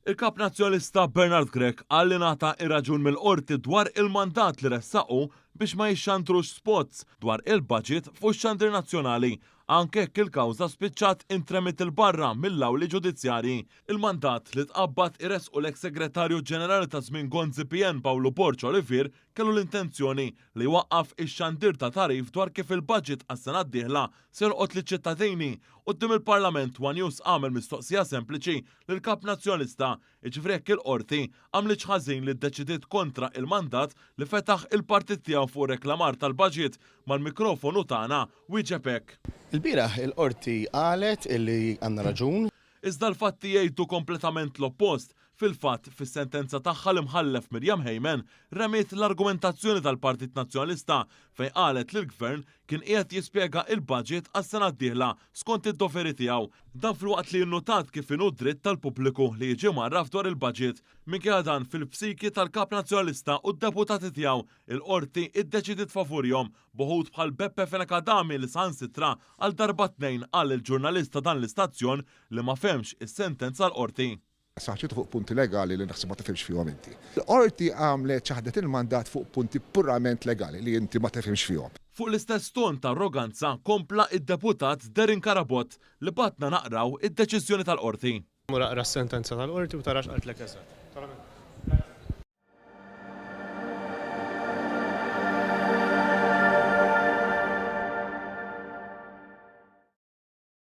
Il-kap nazzjonalista Bernard Grech qal li nata ir-raġun mill-qorti dwar il-mandat li ressaqu biex ma jixxantrux spots dwar il-budget fuq xandri nazzjonali anke hekk il-kawża spiċċat intremit il-barra mill-awli ġudizzjarji. Il-mandat li tqabbad iresqu l-eks-segretarju ġenerali ta' żmien Gonzi PN Pawlu Porċo Olivier kellu l-intenzjoni li waqqaf ix-xandir ta' tarif dwar kif il-budget għas-sena d-dieħla se jolqot liċ-ċittadini. Quddiem il-Parlament One News għamel mistoqsija sempliċi lil kap nazzjonalista, jiġifieri hekk il-qorti għamlet ħażin li ddeċidiet kontra il-mandat li fetaħ il-partit tiegħu fuq reklamar tal-budget mal-mikrofonu tagħna wieġeb hekk. Il-bieraħ il-qorti qalet illi għandna raġun. Iżda l-fatti jgħidu kompletament l-oppost. Fil-fatt, fis-sentenza tagħha l-imħallef Mirjam Hejmen remiet l-argumentazzjoni tal-Partit Nazzjonalista fejn qalet li l-Gvern kien qiegħed jispjega il-budget għas-sena d-dieħla skont id-doferi tiegħu. Dan filwaqt li nnotat kif inhu dritt tal-pubbliku li jiġi marraf dwar il-budget. Minkejja dan fil-psiki tal-Kap Nazzjonalista u d-deputati tiegħu il-qorti iddeċidiet favurhom b'uħud bħal Beppe Fenekadami li saħansitra għal darba tnejn qal il-ġurnalista dan l-istazzjon li ma femx is-sentenza l-qorti. Saħċitu fuq punti legali li naħseb ma tifhimx fihom inti. L-qorti għamlet ċaħdet il-mandat fuq punti purament legali li inti ma tifhimx fihom. Fuq l-istess ton ta' arroganza kompla id-deputat Derin Karabot li batna naqraw id-deċiżjoni tal-qorti. Mura s-sentenza tal-qorti u tarax qaltlek eżatt.